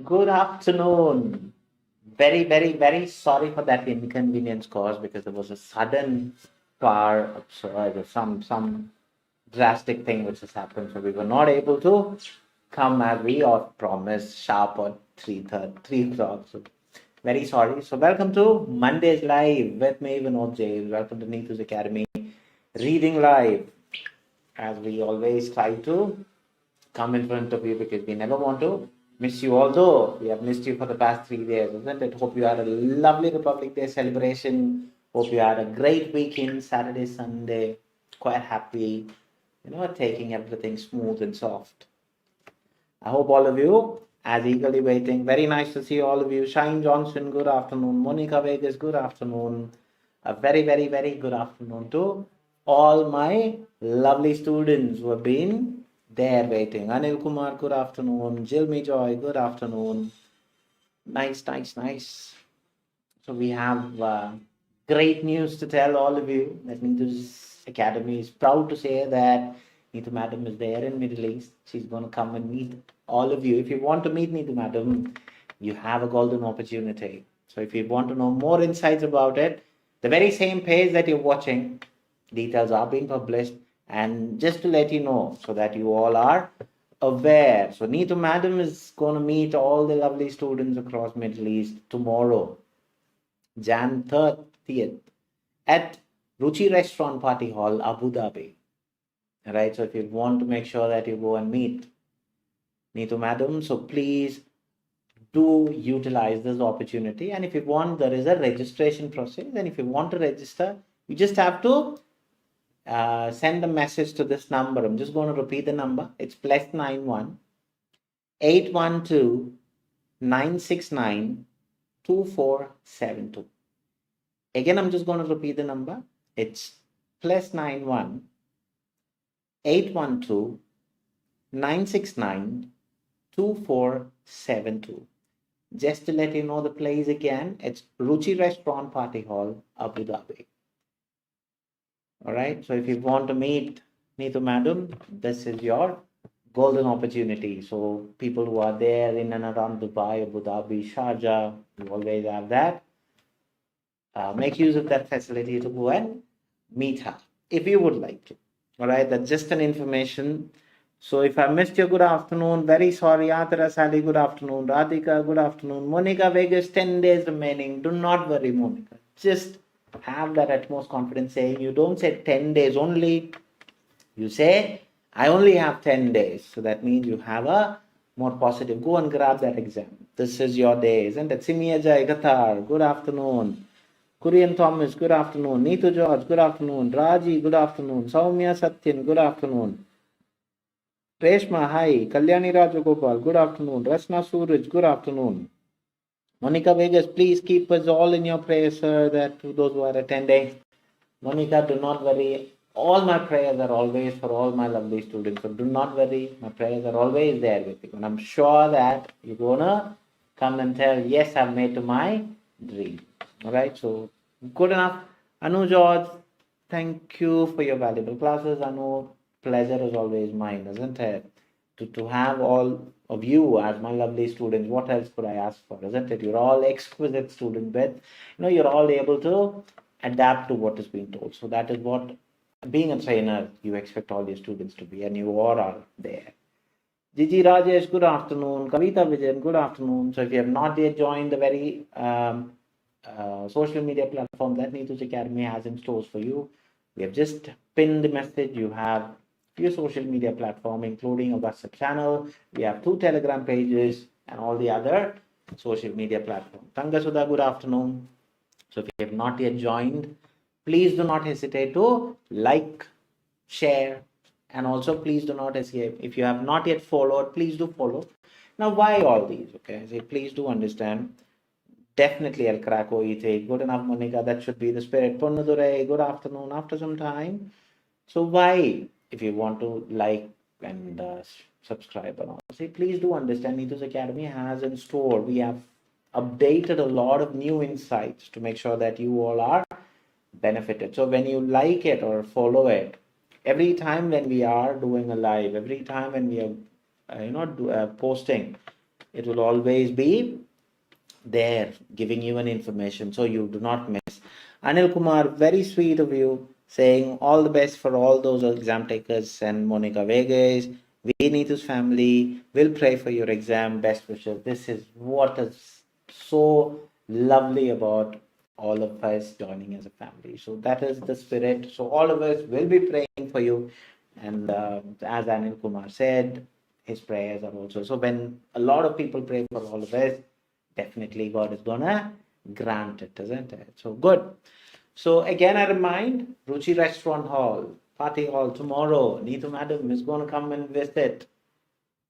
Good afternoon. Very, very, very sorry for that inconvenience caused because there was a sudden power surge or some drastic thing which has happened. So we were not able to come as we or promised sharp on 3 o'clock. So very sorry. So welcome to Monday's Live with me, 𝐿𝐻. Welcome to 𝐁𝐴's Academy Reading Live. As we always try to come in front of you because we never want to miss you, although we have missed you for the past 3 days, isn't it? Hope you had a lovely Republic Day celebration. Hope you had a great weekend, Saturday, Sunday, quite happy, taking everything smooth and soft. I hope all of you as eagerly waiting. Very nice to see all of you. Shine Johnson, good afternoon. Monica Vegas, good afternoon. A very, very, very good afternoon to all my lovely students who have been there waiting. Anil Kumar, good afternoon. Jilmi Joy, good afternoon. Nice, nice, nice. So we have great news to tell all of you that 𝐁𝐴's Academy is proud to say that 𝐁𝐴 Madam is there in Middle East. She's going to come and meet all of you. If you want to meet 𝐁𝐴 Madam, you have a golden opportunity. So if you want to know more insights about it, the very same page that you're watching, details are being published. And just to let you know, so that you all are aware. So 𝐁𝐴 Madam is going to meet all the lovely students across Middle East tomorrow, Jan 30th, at 𝗁𝐺 Restaurant Party Hall, Abu Dhabi. Right, so if you want to make sure that you go and meet 𝐁𝐴 Madam, so please do utilize this opportunity. And if you want, there is a registration process. And if you want to register, you just have to send a message to this number. I'm just going to repeat the number. It's +91 812 969 2472. Again, I'm just going to repeat the number. It's +91 812 969 2472. Just to let you know the place again, it's 𝗁𝐺 Restaurant Party Hall, Abu Dhabi. All right, so if you want to meet 𝐁𝐴 Madam, this is your golden opportunity. So people who are there in and around Dubai, Abu Dhabi, Sharjah, you always have that. Make use of that facility to go and meet her if you would like to. All right, that's just an information. So if I missed your good afternoon, very sorry. Atara Sally, good afternoon. Radhika, good afternoon. Monica Vegas, 10 days remaining. Do not worry, Monica. Just have that utmost confidence saying you don't say 10 days only. You say, I only have 10 days. So that means you have a more positive. Go and grab that exam. This is your day, isn't it? Simia Jai Gatar, good afternoon. Korean Thomas, good afternoon. Neetu George, good afternoon. Raji, good afternoon. Saumya Satyan, good afternoon. Reshma, hi. Kalyani Rajagopal, good afternoon. Rasna Suraj, good afternoon. Monica Vegas, please keep us all in your prayers, sir, that to those who are attending. Monica, do not worry. All my prayers are always for all my lovely students. So do not worry. My prayers are always there with you. And I'm sure that you're going to come and tell, yes, I've made to my dream. All right, so good enough. Anu George, thank you for your valuable classes. Anu, pleasure is always mine, isn't it? To have all of you as my lovely students, what else could I ask for, isn't it? You're all exquisite students, but you're all able to adapt to what is being told. So that is what, being a trainer, you expect all your students to be, and you all are there. Gigi Rajesh, good afternoon. Kavita Vijayan, good afternoon. So if you have not yet joined the very social media platform that 𝐁𝐴's Academy has in stores for you, we have just pinned the message. You have few social media platform, including a WhatsApp channel. We have 2 Telegram pages and all the other social media platforms. Tanga Sudha, good afternoon. So if you have not yet joined, please do not hesitate to like, share, and also please do not hesitate. If you have not yet followed, please do follow. Now, why all these? Okay, so please do understand. Definitely 𝐿𝐻 good enough, Monica. That should be the spirit. Ponnadurai, good afternoon. After some time. So why, if you want to like and subscribe and all, see, please do understand 𝐁𝐴's Academy has in store. We have updated a lot of new insights to make sure that you all are benefited. So when you like it or follow it, every time when we are doing a live, every time when we are posting, it will always be there giving you an information so you do not miss. Anil Kumar, very sweet of you, saying all the best for all those exam takers, and Monica Vegas, Vinitu's family will pray for your exam. Best wishes. This is what is so lovely about all of us joining as a family. So that is the spirit. So all of us will be praying for you. And as Anil Kumar said, his prayers are also. So when a lot of people pray for all of us, definitely God is gonna grant it, isn't it? So good. So again, I remind Ruchi Restaurant Hall, Party Hall tomorrow. Neetu Madam is going to come and visit.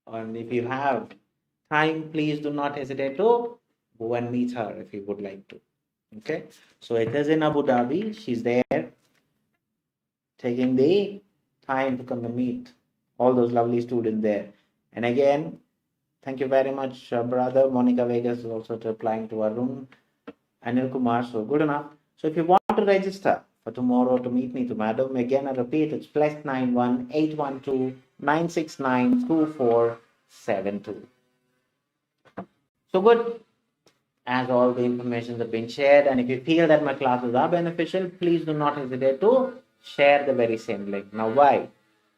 And if you have time, please do not hesitate to go and meet her if you would like to. Okay. So it is in Abu Dhabi. She's there taking the time to come and meet all those lovely students there. And again, thank you very much, brother. Monica Vegas is also replying to Arun. Anil Kumar, so good enough. So if you want to register for tomorrow to meet me to Madam, again I repeat, it's +91 812 969 2472. So good, as all the information have been shared, and if you feel that my classes are beneficial, please do not hesitate to share the very same link. Now why?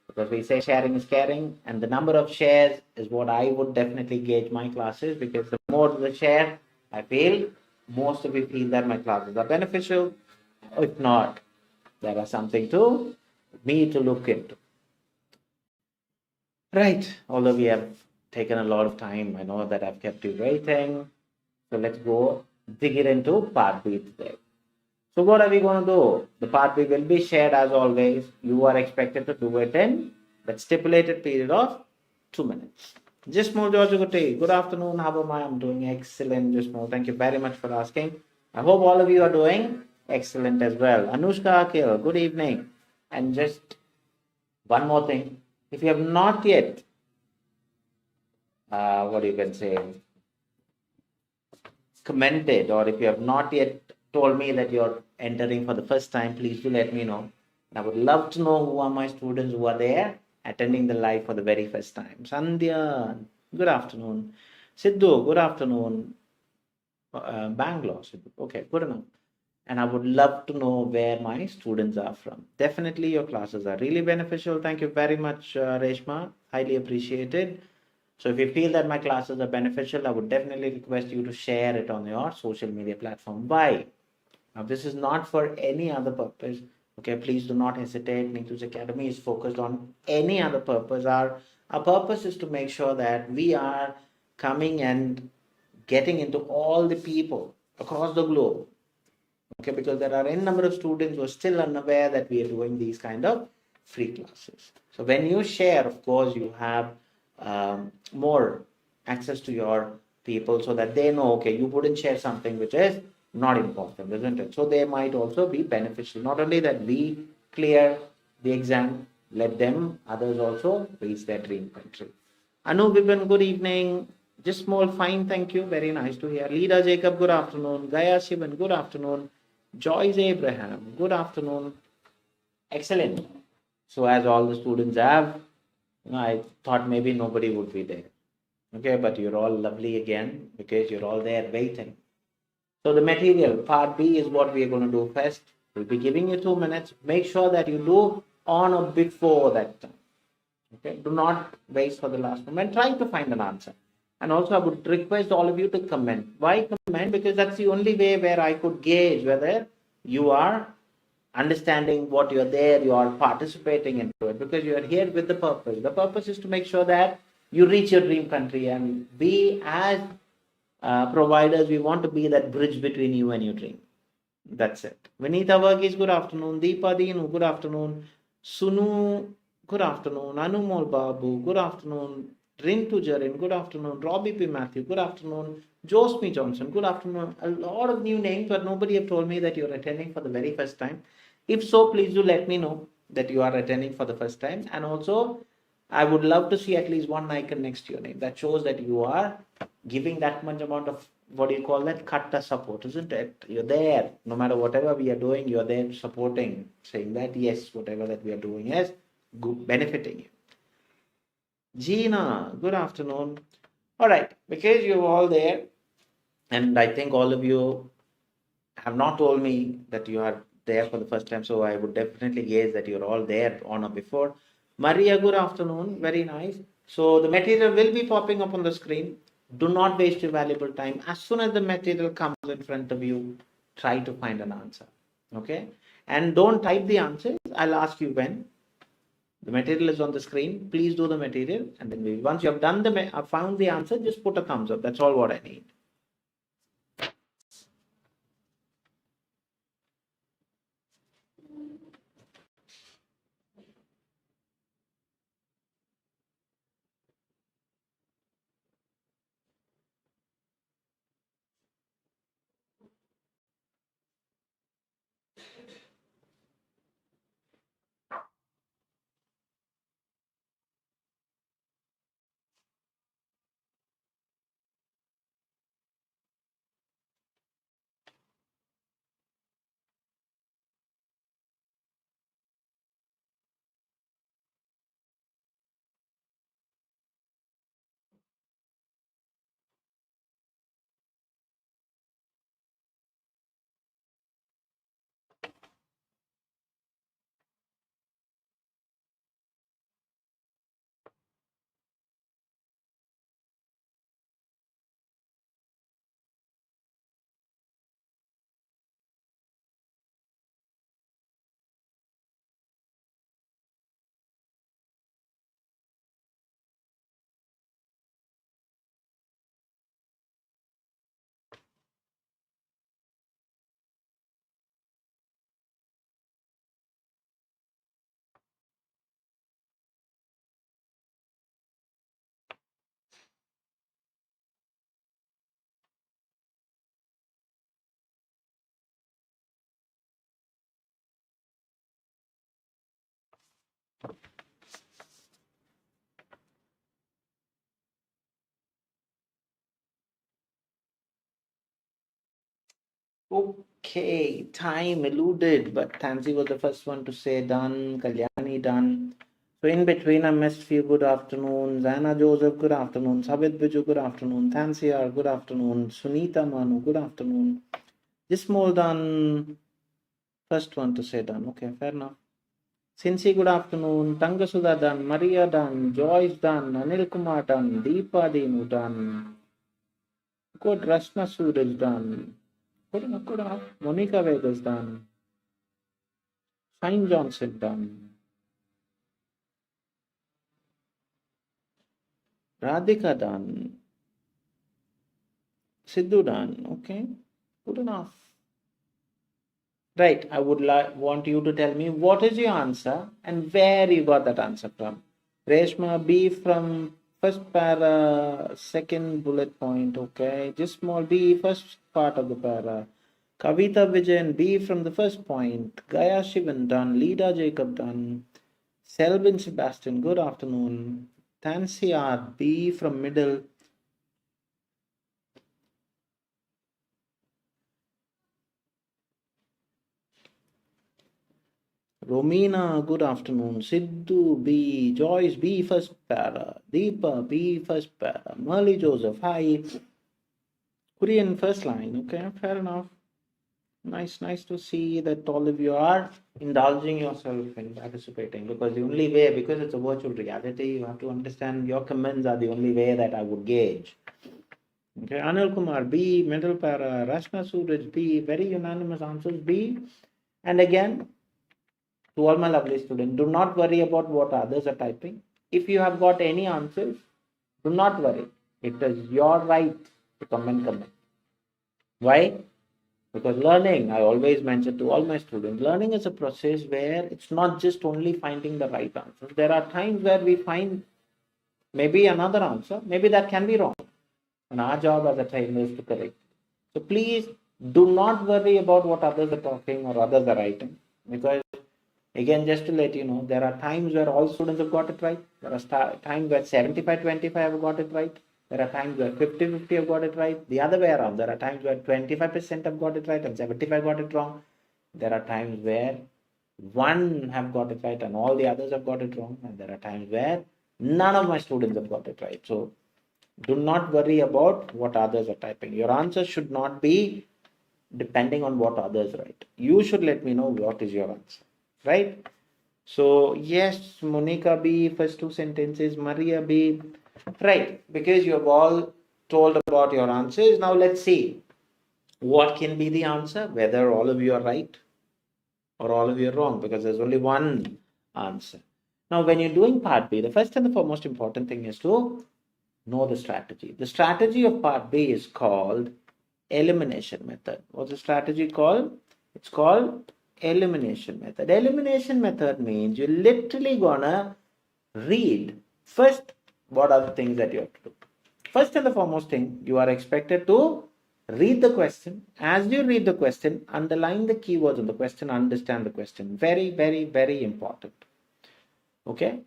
Because we say sharing is caring, and the number of shares is what I would definitely gauge my classes, because the more the share, I feel most of you feel that my classes are beneficial. If not, there are something to me to look into. Right, although we have taken a lot of time, I know that I've kept you waiting. So let's go dig it into part B today. So what are we going to do? The part B will be shared as always. You are expected to do it in that stipulated period of 2 minutes. 𝐴𝐴𝐬𝐬𝐢𝐴𝐬𝐬𝐢𝐴 good afternoon. How am I? I'm doing excellent. 𝐴𝐴𝐬𝐬𝐢𝐴𝐬𝐬𝐢𝐴 thank you very much for asking. I hope all of you are doing excellent as well. Anushka Akhil, good evening. And just one more thing. If you have not yet, what you can say, commented, or if you have not yet told me that you're entering for the first time, please do let me know. I would love to know who are my students who are there attending the live for the very first time. Sandhya, good afternoon. Sidhu, good afternoon. Bangalore, Sidhu. Okay, good enough. And I would love to know where my students are from. Definitely your classes are really beneficial. Thank you very much, Reshma. Highly appreciated. So if you feel that my classes are beneficial, I would definitely request you to share it on your social media platform. Why? Now, this is not for any other purpose. Okay, please do not hesitate. Neetu's Academy is focused on any other purpose. Our purpose is to make sure that we are coming and getting into all the people across the globe. Okay, because there are a number of students who are still unaware that we are doing these kind of free classes. So when you share, of course, you have more access to your people so that they know, okay, you wouldn't share something which is not important, isn't it? So they might also be beneficial. Not only that we clear the exam, let them, others also reach their dream country. Anu Biban, good evening. Just small, fine, thank you. Very nice to hear. Lida Jacob, good afternoon. Gaya Shivan, good afternoon. Joyce Abraham, good afternoon. Excellent. So as all the students have, I thought maybe nobody would be there. Okay, but you're all lovely again because you're all there waiting. So the material, part B, is what we are going to do first. We'll be giving you 2 minutes. Make sure that you do on or before that time. Okay, do not wait for the last moment. Try to find an answer. And also I would request all of you to comment. Why comment? Because that's the only way where I could gauge whether you are understanding what you're there, you are participating into it, because you are here with the purpose. The purpose is to make sure that you reach your dream country, and we as providers, we want to be that bridge between you and your dream. That's it. Vinita Varghese, good afternoon. Deepa Dinu, good afternoon. Sunu, good afternoon. Anumol Babu, good afternoon. Rintu Jarin, good afternoon. Robbie P. Matthew, good afternoon. Josme Johnson, good afternoon. A lot of new names, but nobody have told me that you're attending for the very first time. If so, please do let me know that you are attending for the first time. And also, I would love to see at least one icon next to your name. That shows that you are giving that much amount of, what do you call that, katta support, isn't it? You're there. No matter whatever we are doing, you're there supporting, saying that, yes, whatever that we are doing is good, benefiting you. Gina, good afternoon. All right, because you're all there, and I think all of you have not told me that you are there for the first time, so I would definitely guess that you're all there on or before. Maria, good afternoon. Very nice. So the material will be popping up on the screen. Do not waste your valuable time. As soon as the material comes in front of you, try to find an answer. Okay? And don't type the answers. I'll ask you when. The material is on the screen. Please do the material. And then once you have done found the answer, just put a thumbs up. That's all what I need. Okay, time eluded, but Tansy was the first one to say done, Kalyani done. So in between, I missed few good afternoons. Anna Joseph, good afternoon. Sabit Biju, good afternoon. Tansy R, good afternoon. Sunita Manu, good afternoon. Jismol done, first one to say done. Okay, fair enough. Sinsi, good afternoon. Tangasudha done. Maria done. Joyce done. Anil Kumar done. Deepa Dinu done. Good, Rashna Suraj done. Good enough, good enough. Monica Vegas done. Shine Johnson done. Radhika done. Sidhu done. Okay, good enough. Right, I would want you to tell me what is your answer and where you got that answer from. Reshma B from first para, second bullet point. Okay, just small B, first part of the para. Kavita Vijayan B from the first point. Gaya Shivan done. Lida Jacob done. Selvin Sebastian, good afternoon. Tansy R B from middle. Romina, good afternoon. Sidhu B. Joyce B first para. Deepa B first para. Merly Joseph, hi. Korean first line. Okay, fair enough. Nice to see that all of you are indulging yourself in participating, because the only way, because it's a virtual reality, you have to understand your comments are the only way that I would gauge. Okay, Anil Kumar B, middle para, Rashna Suraj B, very unanimous answers B. And again, to all my lovely students, do not worry about what others are typing. If you have got any answers, do not worry. It is your right to comment. Why? Because learning, I always mention to all my students, learning is a process where it's not just only finding the right answers. There are times where we find maybe another answer, maybe that can be wrong. And our job as a trainer is to correct. So please do not worry about what others are talking or others are writing. Because again, just to let you know, there are times where all students have got it right. There are times where 75-25 have got it right. There are times where 50-50 have got it right. The other way around, there are times where 25% have got it right and 75 got it wrong. There are times where one have got it right and all the others have got it wrong. And there are times where none of my students have got it right. So Do not worry about what others are typing. Your answer should not be depending on what others write. You should let me know what is your answer, right? So yes, Monica B, first two sentences, Maria B, right? Because you have all told about your answers. Now let's see what can be the answer, whether all of you are right or all of you are wrong, because there's only one answer. Now, when you're doing part B, the first and the foremost important thing is to know the strategy. The strategy of part B is called elimination method. What's the strategy called? It's called elimination method. Elimination method means you're literally gonna read first what are the things that you have to do. First and the foremost thing, you are expected to read the question. As you read the question, underline the keywords in the question, understand the question. Very, very, very important. Okay.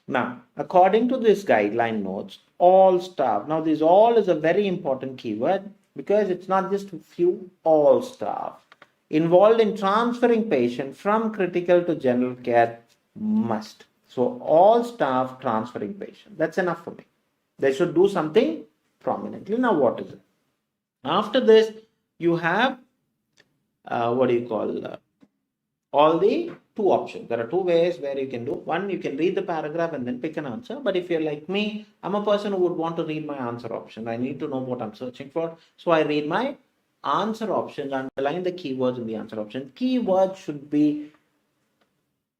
Now, according to this guideline notes, all staff. Now, this all is a very important keyword because it's not just a few, all staff involved in transferring patient from critical to general care must. So, all staff transferring patient. That's enough for me. They should do something prominently. Now, what is it? After this, you have all the two options. There are two ways where you can do. One, you can read the paragraph and then pick an answer. But if you're like me, I'm a person who would want to read my answer option. I need to know what I'm searching for. So I read my answer options, underline the keywords in the answer option. Keywords should be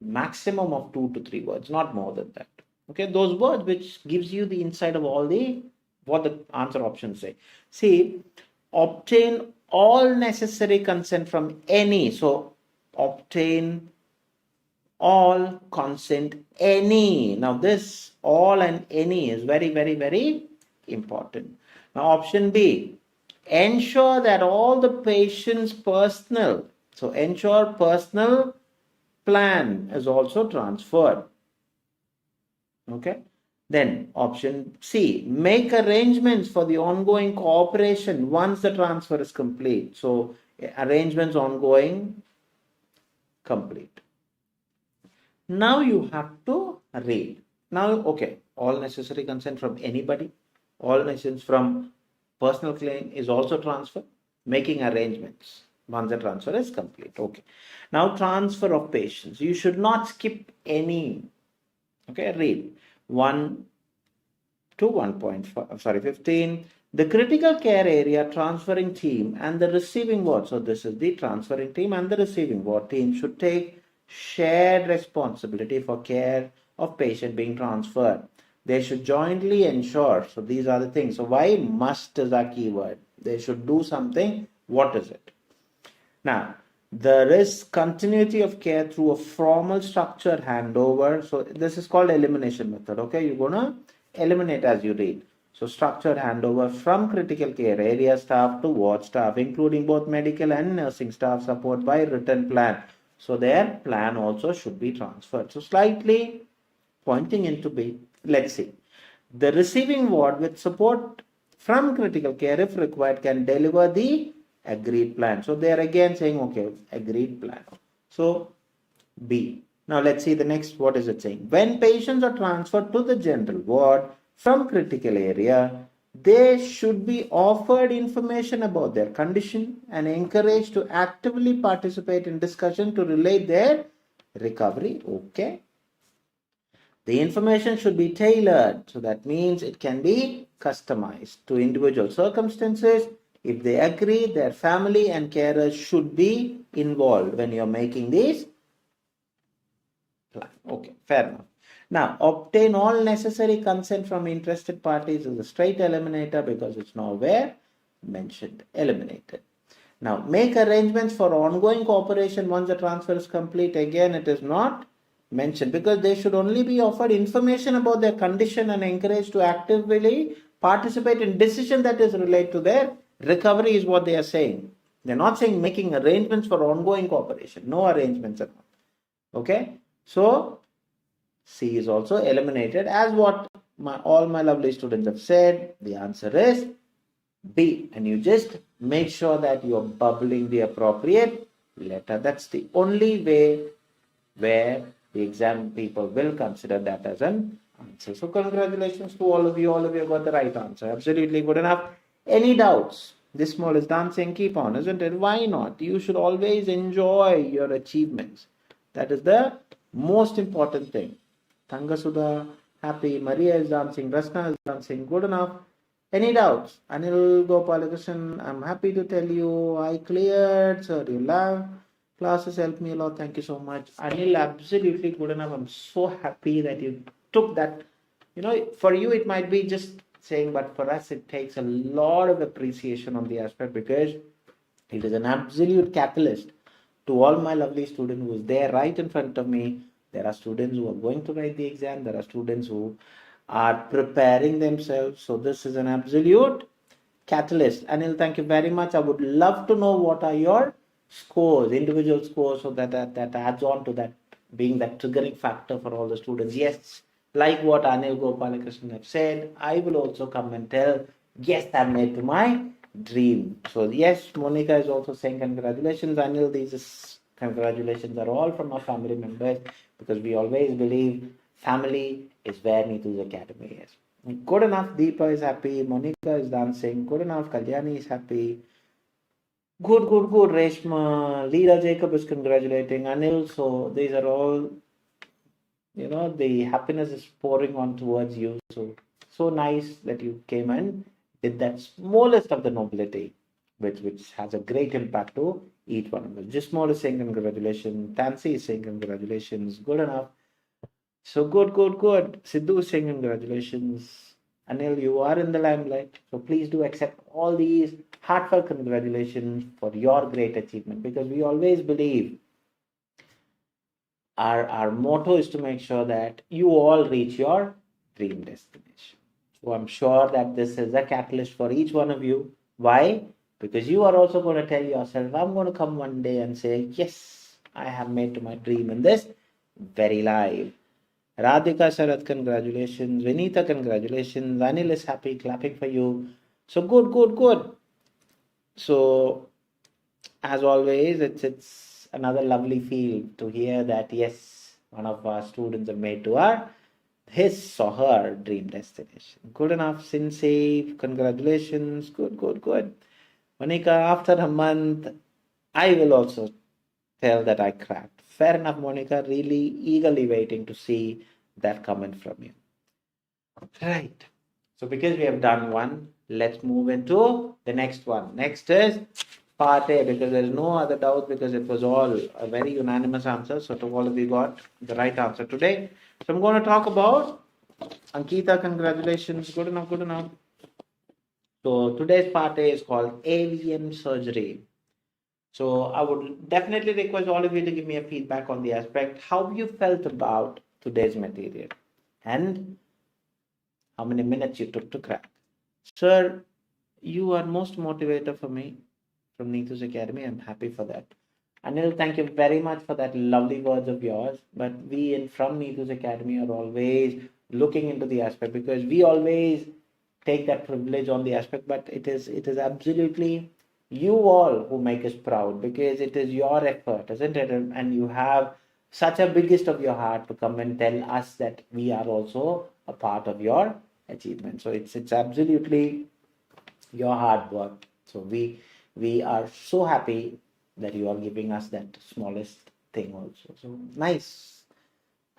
maximum of 2 to 3 words, not more than that. Okay, those words which gives you the insight of all the what the answer options say. See, obtain all necessary consent from any. So obtain all consent any. Now this all and any is very, very, very important. Now option B, ensure that all the patient's personal, so ensure personal plan is also transferred. Okay. Then option C, make arrangements for the ongoing cooperation once the transfer is complete. So arrangements ongoing, complete. Now you have to read. Now, okay, all necessary consent from anybody, all necessary from personal claim is also transferred, making arrangements once the transfer is complete. Okay. Now transfer of patients. You should not skip any. Okay, read 1 to 15. The critical care area transferring team and the receiving ward. So this is the transferring team and the receiving ward team should take shared responsibility for care of patient being transferred. They should jointly ensure. So these are the things. So why must is our keyword? They should do something. What is it? Now, there is continuity of care through a formal structured handover. So this is called elimination method. Okay, you're gonna eliminate as you read. So structured handover from critical care area staff to ward staff, including both medical and nursing staff, support by written plan. So their plan also should be transferred. So slightly pointing into B. Let's see. The receiving ward with support from critical care, if required, can deliver the agreed plan. So they are again saying, okay, agreed plan. So B. Now let's see the next. What is it saying? When patients are transferred to the general ward from critical area, they should be offered information about their condition and encouraged to actively participate in discussion to relate their recovery. Okay. The information should be tailored. So that means it can be customized to individual circumstances. If they agree, their family and carers should be involved when you're making these plan. Okay, fair enough. Now, obtain all necessary consent from interested parties is a straight eliminator because it's nowhere mentioned. Eliminated. Now, make arrangements for ongoing cooperation once the transfer is complete. Again, it is not mentioned because they should only be offered information about their condition and encouraged to actively participate in decision that is related to their recovery is what they are saying. They're not saying making arrangements for ongoing cooperation. No arrangements at all. Okay. So C is also eliminated as what all my lovely students have said. The answer is B. And you just make sure that you're bubbling the appropriate letter. That's the only way where the exam people will consider that as an answer. So congratulations to all of you. All of you got the right answer. Absolutely good enough. Any doubts? This small is dancing. Keep on, isn't it? Why not? You should always enjoy your achievements. That is the most important thing. Tangasudha, happy. Maria is dancing. Rasna is dancing. Good enough. Any doubts? Anil Gopalakrishnan, I'm happy to tell you I cleared, sir. You love. Classes helped me a lot. Thank you so much. Anil, absolutely good enough. I'm so happy that you took that. For you, it might be just saying, but for us, it takes a lot of appreciation on the aspect because it is an absolute catalyst to all my lovely students who is there right in front of me. There are students who are going to write the exam. There are students who are preparing themselves. So this is an absolute catalyst. Anil, thank you very much. I would love to know what are your scores, individual scores, so that adds on to that being that triggering factor for all the students. Yes, like what Anil Gopalakrishnan have said, I will also come and tell, yes, I made to my dream. So yes, Monica is also saying congratulations, Anil. These congratulations are all from our family members because we always believe family is where Neetu's Academy is. Good enough. Deepa is happy. Monica is dancing. Good enough. Kalyani is happy. Good. Reshma. Leela Jacob is congratulating. Anil. So these are all, the happiness is pouring on towards you. So nice that you came and did that smallest of the nobility, which has a great impact to each one of us. Just small is saying congratulations. Tansy is saying congratulations. Good enough. So good. Sidhu is saying congratulations. Anil, you are in the limelight. So please do accept all these heartfelt congratulations for your great achievement because we always believe our motto is to make sure that you all reach your dream destination. So I'm sure that this is a catalyst for each one of you. Why? Because you are also going to tell yourself, I'm going to come one day and say, yes, I have made to my dream in this very life. Radhika Sarath, congratulations. Vinita, congratulations. Anil is happy, clapping for you. So good. So, as always, it's another lovely feel to hear that, yes, one of our students have made to his or her dream destination. Good enough, Sinsei. Congratulations. Good. Monica, after a month, I will also tell that I cracked. Fair enough, Monica. Really eagerly waiting to see that comment from you. Right. So because we have done one, let's move into the next one. Next is part A because there is no other doubt because it was all a very unanimous answer. So to all of you got the right answer today. So I'm going to talk about Ankita. Congratulations. Good enough. So today's part A is called AVM surgery. So I would definitely request all of you to give me a feedback on the aspect how you felt about today's material and how many minutes you took to crack. Sir, you are most motivator for me from Neetu's Academy. I'm happy for that. Anil, thank you very much for that lovely words of yours. But we from Neetu's Academy are always looking into the aspect because we always take that privilege on the aspect, but it is absolutely you all who make us proud because it is your effort, isn't it? And you have such a biggest of your heart to come and tell us that we are also a part of your achievement. So it's absolutely your hard work. So we are so happy that you are giving us that smallest thing also. So nice.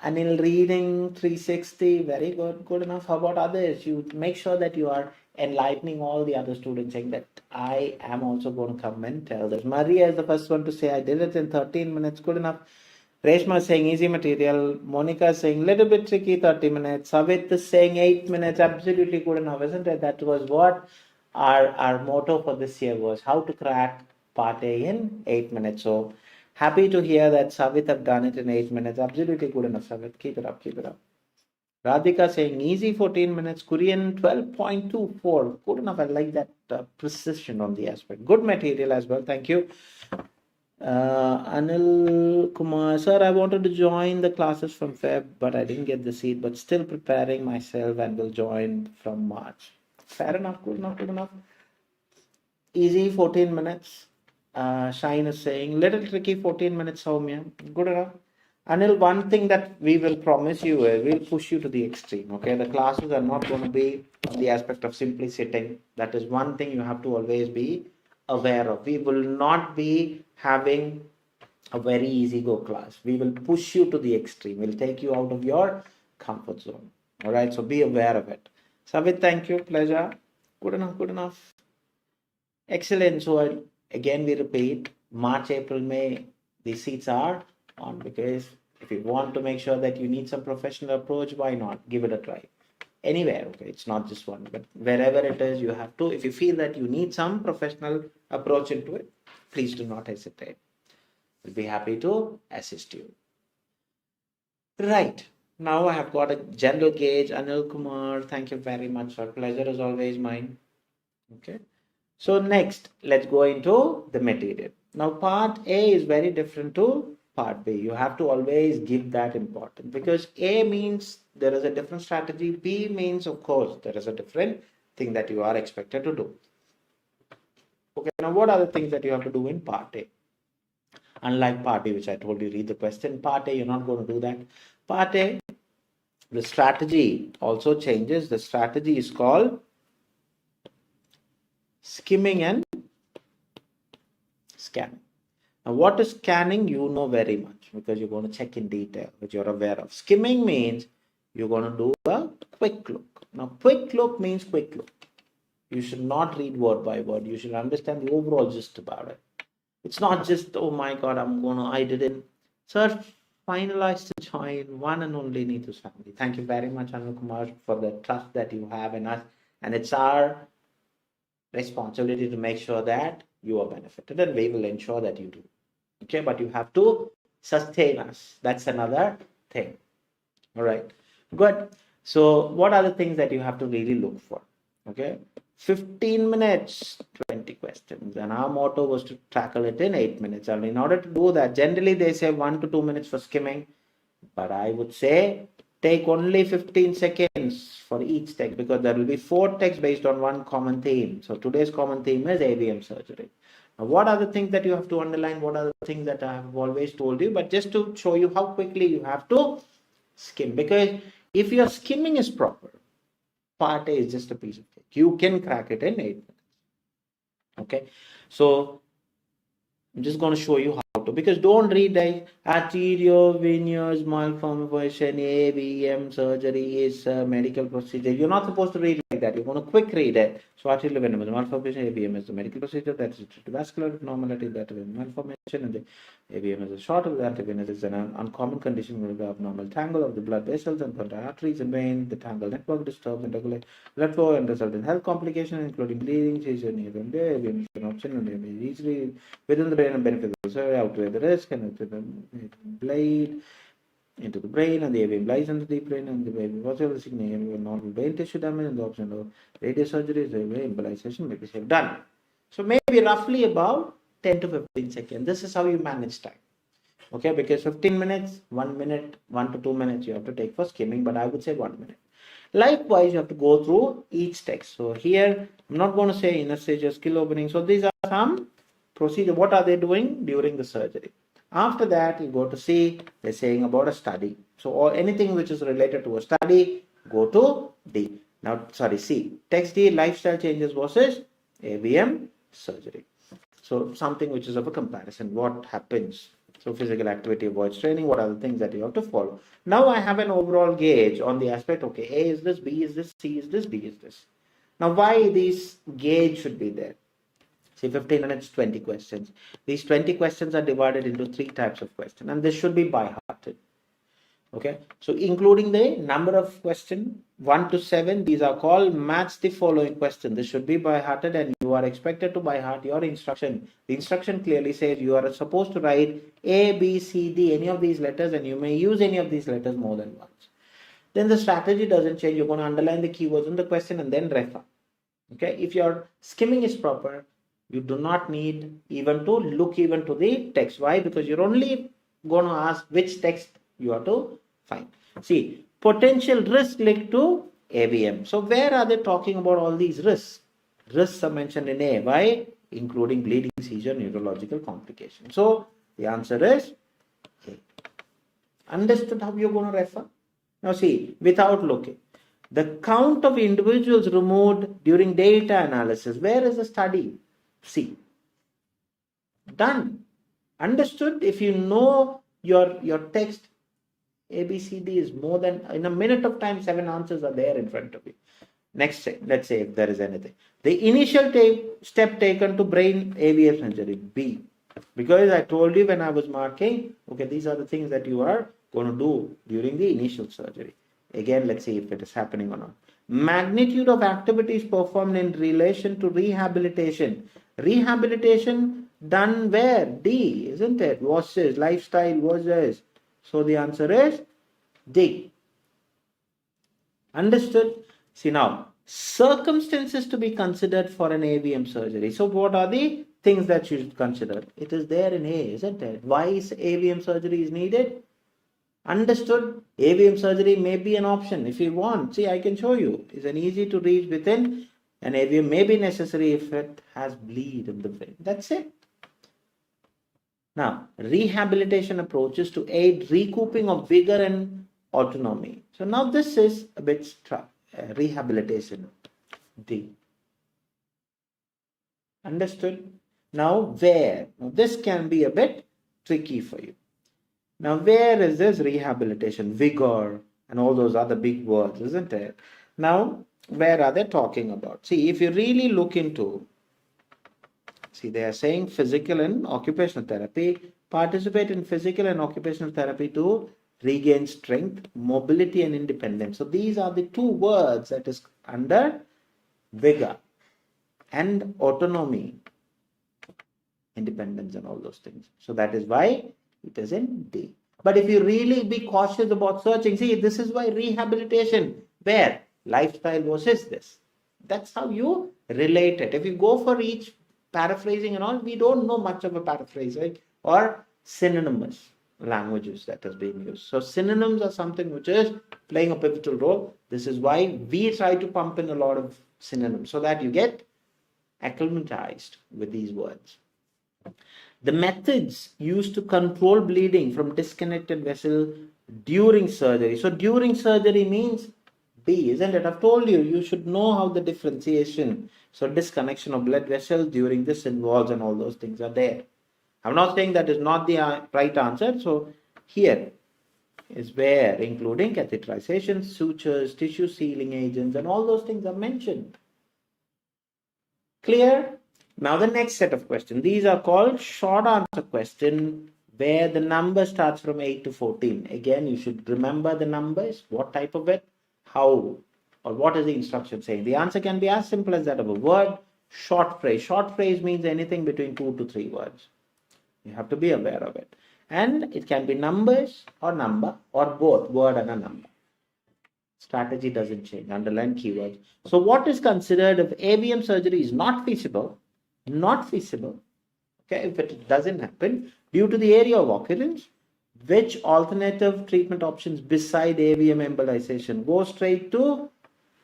Anil, reading 360, very good enough. How about others? You make sure that you are enlightening all the other students, saying that I am also going to come and tell this. Maria is the first one to say I did it in 13 minutes. Good enough. Reshma is saying easy material. Monica is saying little bit tricky, 30 minutes. Savit is saying 8 minutes. Absolutely good enough, isn't it? That was what our motto for this year was, how to crack part A in 8 minutes. So happy to hear that Savit have done it in 8 minutes. Absolutely good enough, Savit. Keep it up. Radhika saying easy 14 minutes. Korean 12.24. Good enough. I like that precision on the aspect. Good material as well. Thank you. Anil Kumar, sir, I wanted to join the classes from Feb, but I didn't get the seat, but still preparing myself and will join from March. Fair enough. Good enough. Easy 14 minutes. Shine is saying little tricky 14 minutes, Soumya. Good enough. Anil, one thing that we will promise you is we'll push you to the extreme. Okay, the classes are not going to be on the aspect of simply sitting. That is one thing you have to always be aware of. We will not be having a very easy go class. We will push you to the extreme. We'll take you out of your comfort zone. All right, so be aware of it. Savit, thank you. Pleasure. Good enough. Good enough. Excellent. So again, we repeat, March, April, May, these seats are on, because if you want to make sure that you need some professional approach, why not? Give it a try. Anywhere, okay? It's not just one, but wherever it is, you have to. If you feel that you need some professional approach into it, please do not hesitate. We'll be happy to assist you. Right. Now I have got a general gauge. Anil Kumar, thank you very much, sir. Pleasure is always mine. Okay. So next, let's go into the material. Now, part A is very different to part B. You have to always give that importance, because A means there is a different strategy. B means, of course, there is a different thing that you are expected to do. Okay, now what are the things that you have to do in part A? Unlike part B, which I told you, read the question. Part A, you're not going to do that. Part A, the strategy also changes. The strategy is called skimming and scanning. Now, what is scanning? You know very much, because you're going to check in detail, which you're aware of. Skimming means you're going to do a quick look. Now, quick look means quick look. You should not read word by word. You should understand the overall gist about it. It's not just, oh my God, I didn't. Sir, finalize to join one and only Neetu's family. Thank you very much, Anil Kumar, for the trust that you have in us. And it's our responsibility to make sure that you are benefited, and we will ensure that you do. Okay, but you have to sustain us. That's another thing. All right, good. So what are the things that you have to really look for? Okay, 15 minutes, 20 questions, and our motto was to tackle it in 8 minutes. And in order to do that, generally they say 1 to 2 minutes for skimming, but I would say take only 15 seconds for each text, because there will be 4 texts based on one common theme. So today's common theme is AVM surgery. Now, what are the things that you have to underline? What are the things that I have always told you? But just to show you how quickly you have to skim, because if your skimming is proper, part A is just a piece of cake. You can crack it in 8 minutes. Okay, so I'm just going to show you how to, because don't read like arteriovenous malformation, AVM surgery is a medical procedure. You're not supposed to read like that. You're going to quick read it. So arteriovenous malformation, AVM is the medical procedure. That is vascular abnormality, that is malformation, and the AVM is a short of the arteriovenous is an uncommon condition with the abnormal tangle of the blood vessels and blood arteries and veins. The tangle network disturbs and regulates blood flow and result in health complications, including bleeding, seizure, AVM is an option, and AVM is easily within the brain and benefits. So outweigh the risk, and blade into the brain, and the AVM lies in the deep brain, and the AVM possible significant normal brain tissue damage, and the option of radius surgery, the embolization may be saved. Done. So maybe roughly about 10 to 15 seconds. This is how you manage time. Okay, because 15 minutes, 1 minute, 1 to 2 minutes you have to take for skimming, but I would say 1 minute. Likewise, you have to go through each text. So here, I'm not going to say inner stages, skill opening. So these are some procedure. What are they doing during the surgery? After that, you go to C, they're saying about a study. So or anything which is related to a study, go to D. Now, sorry, C. Text D, lifestyle changes versus AVM surgery. So something which is of a comparison. What happens? So physical activity avoids training. What are the things that you have to follow? Now I have an overall gauge on the aspect, okay, A is this, B is this, C is this, D is this. Now why these gauge should be there? See, 15 minutes, 20 questions. These 20 questions are divided into 3 types of questions, and this should be by-hearted. Okay, so including the number of questions, 1 to 7, these are called match the following question. This should be by-hearted, and you are expected to by-heart your instruction. The instruction clearly says you are supposed to write A, B, C, D, any of these letters, and you may use any of these letters more than once. Then the strategy doesn't change. You're going to underline the keywords in the question and then refer. Okay, if your skimming is proper, you do not need even to look even to the text. Why? Because you're only going to ask which text you have to find. See, potential risk linked to AVM. So where are they talking about all these risks? Risks are mentioned in A. Why? Including bleeding, seizure, neurological complications. So the answer is A. Understood how you're going to refer? Now see, without looking. The count of individuals removed during data analysis. Where is the study? See. Done. Understood? If you know your text, ABCD is more than, in a minute of time, 7 answers are there in front of you. Next, let's say if there is anything. The initial step taken to brain AVF surgery, B. Because I told you when I was marking, okay, these are the things that you are going to do during the initial surgery. Again, let's see if it is happening or not. Magnitude of activities performed in relation to rehabilitation. Rehabilitation done where? D, isn't it? Versus lifestyle versus. So the answer is D. Understood? See now, circumstances to be considered for an AVM surgery. So what are the things that you should consider? It is there in A, isn't it? Why is AVM surgery is needed? Understood? AVM surgery may be an option if you want. See, I can show you. It's an easy to reach within. An AVM may be necessary if it has bleed in the brain. That's it. Now, rehabilitation approaches to aid recouping of vigor and autonomy. So now this is a bit rehabilitation. D. Understood? Now, where? Now, this can be a bit tricky for you. Now, where is this rehabilitation, vigor, and all those other big words, isn't it? Now, where are they talking about? See, if you really look into, see, they are saying physical and occupational therapy, participate in physical and occupational therapy to regain strength, mobility, and independence. So, these are the 2 words that is under vigor and autonomy, independence, and all those things. So, that is why it is in D. But if you really be cautious about searching, see, this is why rehabilitation, where? Lifestyle versus this. That's how you relate it. If you go for each paraphrasing and all, we don't know much of a paraphrasing or synonymous languages that has been used. So synonyms are something which is playing a pivotal role. This is why we try to pump in a lot of synonyms so that you get acclimatized with these words. The methods used to control bleeding from disconnected vessel during surgery. So during surgery means B, isn't it? I've told you, you should know how the differentiation. So disconnection of blood vessels during this involves and all those things are there. I'm not saying that is not the right answer. So here is where including catheterization, sutures, tissue sealing agents, and all those things are mentioned. Clear? Now the next set of questions. These are called short answer question where the number starts from 8 to 14. Again, you should remember the numbers, what type of it, how, or what is the instruction saying. The answer can be as simple as that of a word. Short phrase. Short phrase means anything between 2 to 3 words. You have to be aware of it. And it can be numbers or number or both, word and a number. Strategy doesn't change. Underline keywords. So what is considered if AVM surgery is not feasible, okay, if it doesn't happen due to the area of occurrence, which alternative treatment options beside AVM embolization? Go straight to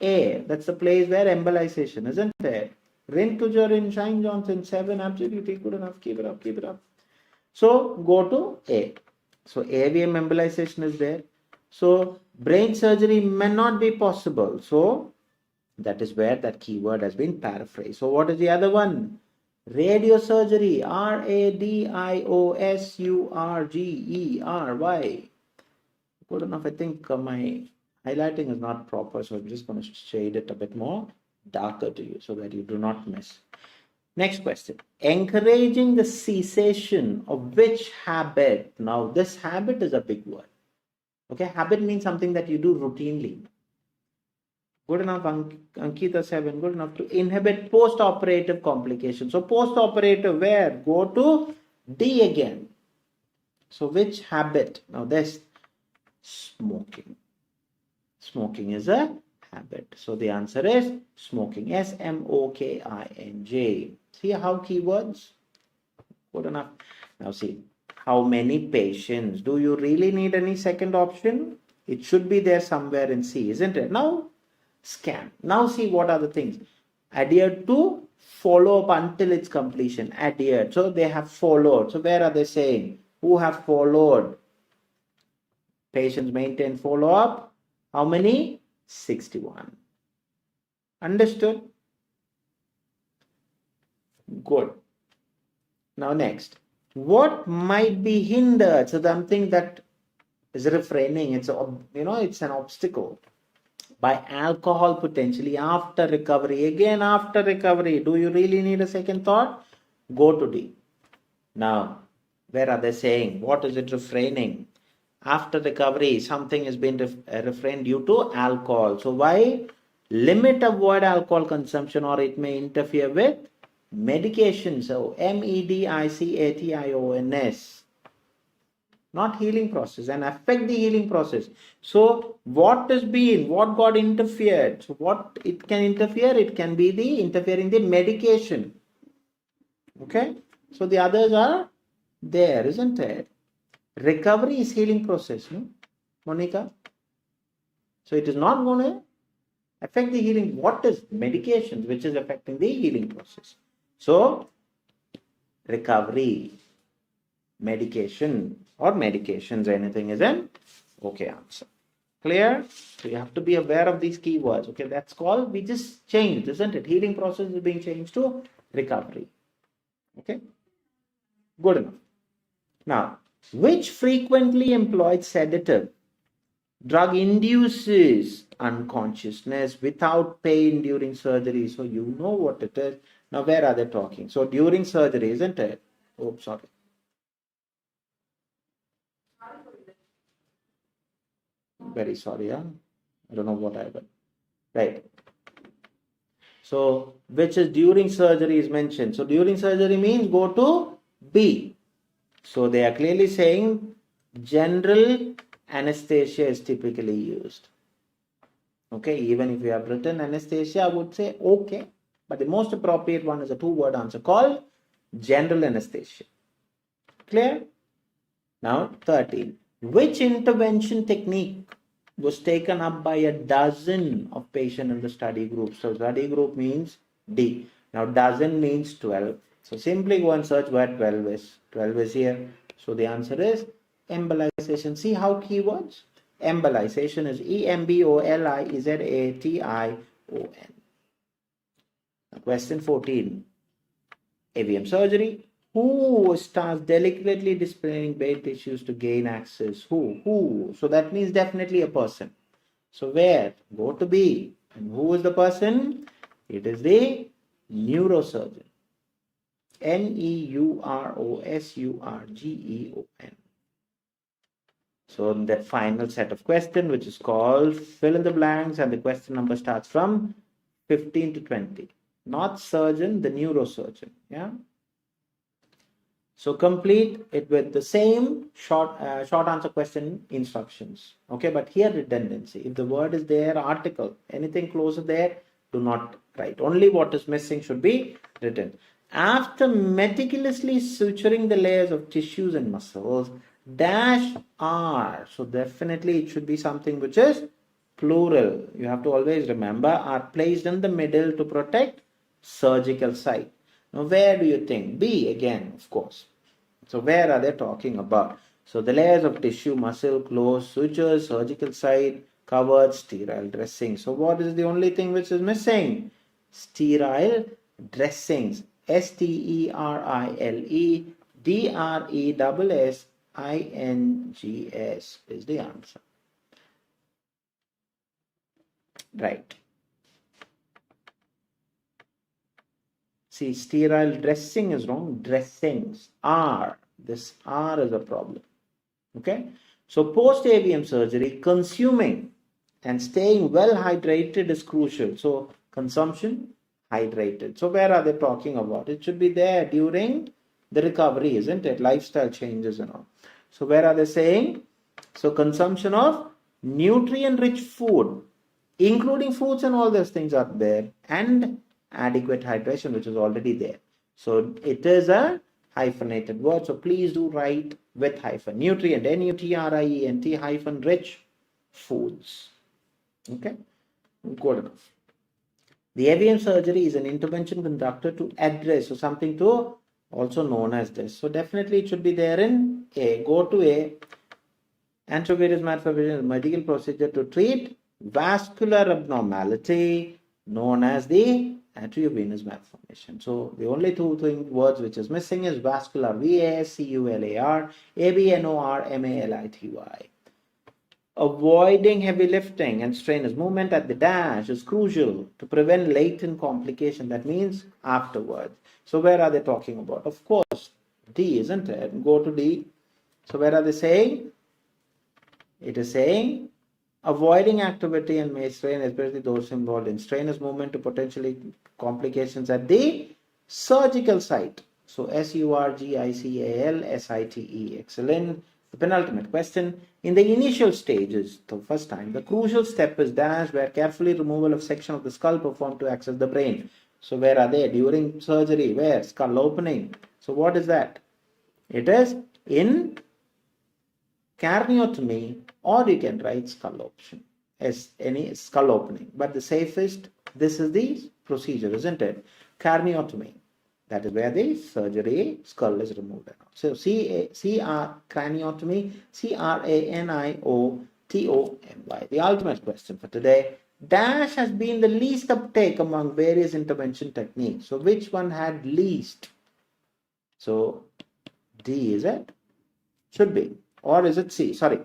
A. That's the place where embolization, isn't there? Rintujarin, Shine Johnson, 7, absolutely good enough. Keep it up, keep it up. So go to A. So AVM embolization is there. So brain surgery may not be possible. So that is where that keyword has been paraphrased. So what is the other one? Radiosurgery, RADIOSURGERY. Good enough. I think my highlighting is not proper, so I'm just going to shade it a bit more darker to you so that you do not miss. Next question. Encouraging the cessation of which habit? Now, this habit is a big word. Okay, habit means something that you do routinely. Good enough, Ankita 7, good enough to inhibit post-operative complications. So post-operative where? Go to D again. So which habit? Now this, smoking. Smoking is a habit. So the answer is smoking. SMOKING. See how keywords? Good enough. Now see, how many patients? Do you really need any second option? It should be there somewhere in C, isn't it? Now scan. Now see what are the things. Adhered to, follow up until its completion. Adhered. So they have followed. So where are they saying? Who have followed? Patients maintain follow-up. How many? 61. Understood? Good. Now next, what might be hindered? So something that is refraining, it's an obstacle by alcohol potentially after recovery. Again, after recovery, do you really need a second thought? Go to D. Now, where are they saying? What is it refraining? After recovery, something has been refrained due to alcohol. So why? Limit, avoid alcohol consumption, or it may interfere with medication. So MEDICATIONS, not healing process, and affect the healing process. So what got interfered? So what it can interfere? It can be the interfering the medication. Okay, so the others are there, isn't it? Recovery is healing process, no, Monica? So it is not going to affect the healing. What is medications which is affecting the healing process? So recovery, medication or medications, anything is an okay answer. Clear? So you have to be aware of these keywords. Okay, that's called, we just changed, isn't it? Healing process is being changed to recovery. Okay, good enough. Now, which frequently employed sedative drug induces unconsciousness without pain during surgery? So you know what it is. Now, where are they talking? So during surgery, isn't it? Oh, sorry. Very sorry, huh? I don't know what I got. Right. So, which is during surgery is mentioned. So, during surgery means go to B. So, they are clearly saying general anesthesia is typically used. Okay, even if you have written anesthesia, I would say okay. But the most appropriate one is a two-word answer called general anesthesia. Clear? Now, 13. Which intervention technique was taken up by a dozen of patients in the study group? So, study group means D. Now, dozen means 12. So, simply go and search where 12 is. 12 is here. So, the answer is embolization. See how keywords? Embolization is EMBOLIZATION. Question 14. AVM surgery. Who starts delicately displaying brain tissues to gain access? Who? So that means definitely a person. So where? Go to B. And who is the person? It is the neurosurgeon. NEUROSURGEON. So in that final set of questions, which is called fill in the blanks, and the question number starts from 15 to 20. Not surgeon, the neurosurgeon. Yeah. So complete it with the same short answer question instructions. Okay, but here redundancy. If the word is there, article, anything closer there, do not write. Only what is missing should be written. After meticulously suturing the layers of tissues and muscles, dash R. So definitely it should be something which is plural. You have to always remember, are placed in the middle to protect surgical site. Now, where do you think? B again, of course. So, where are they talking about? So, the layers of tissue, muscle, closed, sutures, surgical site, covered, sterile dressing. So, what is the only thing which is missing? Sterile dressings. STERILEDRESSINGS is the answer. Right. See, sterile dressing is wrong. Dressings are. This R is a problem. Okay. So post-AVM surgery, consuming and staying well hydrated is crucial. So consumption, hydrated. So where are they talking about? It should be there during the recovery, isn't it? Lifestyle changes and all. So where are they saying? So consumption of nutrient-rich food, including fruits and all those things are there, and adequate hydration, which is already there. So it is a hyphenated word. So please do write with hyphen. Nutrient, NUTRIENT hyphen rich foods. Okay, good enough. The AVM surgery is an intervention conducted to address, so something to also known as this. So definitely it should be there in A. Go to A. Antivirus malformation is a medical procedure to treat vascular abnormality known as the arteriovenous malformation. So the only two words which is missing is vascular, VASCULAR, ABNORMALITY. Avoiding heavy lifting and strenuous movement at the dash is crucial to prevent latent complication. That means afterwards. So where are they talking about? Of course, D, isn't it? Go to D. So where are they saying? It is saying avoiding activity and may strain, especially those involved in strenuous movement, to potentially complications at the surgical site. So SURGICALSITE. Excellent. The penultimate question. In the initial stages, the first time, the crucial step is dash, where carefully removal of section of the skull performed to access the brain. So where are they? During surgery, where? Skull opening. So what is that? It is in craniotomy, or you can write skull option as any skull opening. But the safest, this is the procedure, isn't it? Craniotomy. That is where the surgery skull is removed. So craniotomy, CRANIOTOMY. The ultimate question for today. Dash has been the least uptake among various intervention techniques. So which one had least? So D, is it? Should be. Or is it C? Sorry,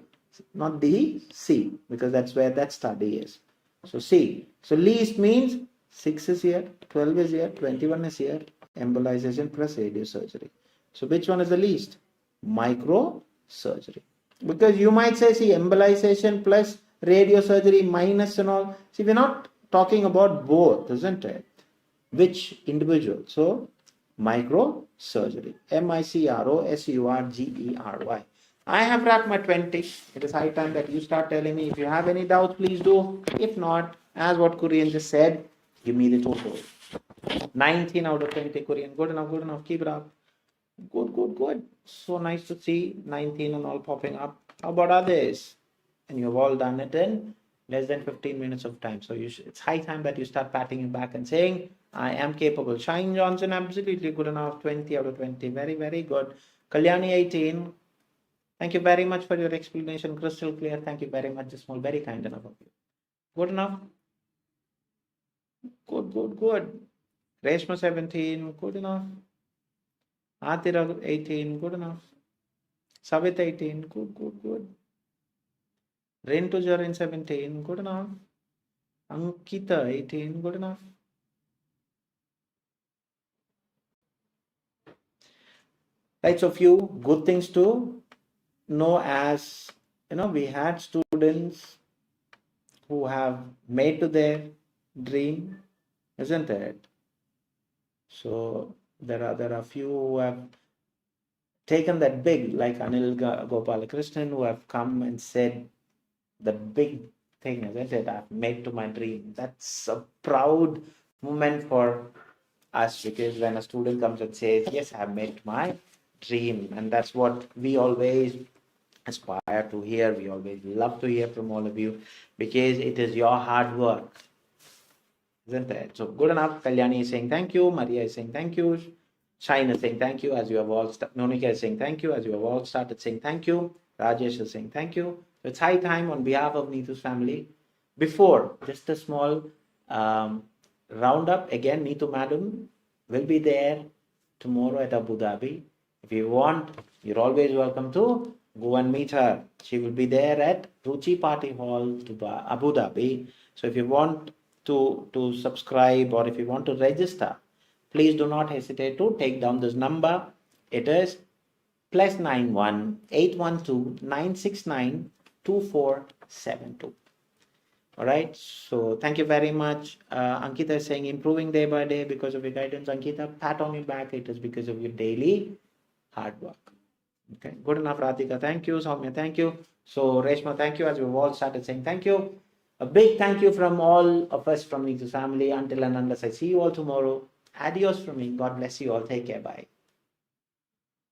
not D, C, because that's where that study is. So C. So least means 6 is here, 12 is here, 21 is here, embolization plus radiosurgery. So which one is the least? Microsurgery. Because you might say, see, embolization plus radiosurgery minus and all. See, we're not talking about both, isn't it? Which individual? So microsurgery. MICROSURGERY. I have wrapped my 20. It is high time that you start telling me. If you have any doubts, please do. If not, as what Korean just said, give me the total. 19 out of 20 Korean. Good enough, good enough. Keep it up. Good, good, good. So nice to see 19 and all popping up. How about others? And you've all done it in less than 15 minutes of time. So it's high time that you start patting your back and saying, I am capable. Shine Johnson, absolutely good enough. 20 out of 20. Very, very good. Kalyani, 18. Thank you very much for your explanation. Crystal clear. Thank you very much. Small, very kind enough of you. Good enough. Good, good, good. Reshma, 17. Good enough. Atira, 18. Good enough. Savit, 18. Good, good, good. Rintu Jarin, 17. Good enough. Ankita, 18. Good enough. Right, so few good things to know. As you know, we had students who have made to their dream, isn't it? So there are few who have taken that big, like Anil Gopalakrishnan, who have come and said the big thing, isn't it? I've made to my dream. That's a proud moment for us, because when a student comes and says, yes, I've made my dream, and that's what we always aspire to hear. We always love to hear from all of you, because it is your hard work, isn't it? So good enough. Kalyani is saying thank you. Maria is saying thank you. Shine is saying thank you, as you have all Monica is saying thank you, as you have all started saying thank you. Rajesh is saying thank you. So it's high time on behalf of Neetu's family. Before, just a small roundup. Again, Neetu madam will be there tomorrow at Abu Dhabi. If you want, you're always welcome to go and meet her. She will be there at 𝗁𝐶𝐶 Party Hall to Abu Dhabi. So if you want to subscribe, or if you want to register, please do not hesitate to take down this number. It is +91 812 969 2472. All right. So thank you very much. Ankita is saying improving day by day because of your guidance. Ankita, pat on your back. It is because of your daily hard work. Okay. Good enough, Radhika. Thank you. Soumya, thank you. So Reshma, thank you, as we've all started saying thank you. A big thank you from all of us from Neetu's family. Until and unless I see you all tomorrow, adios from me. God bless you all. Take care. Bye.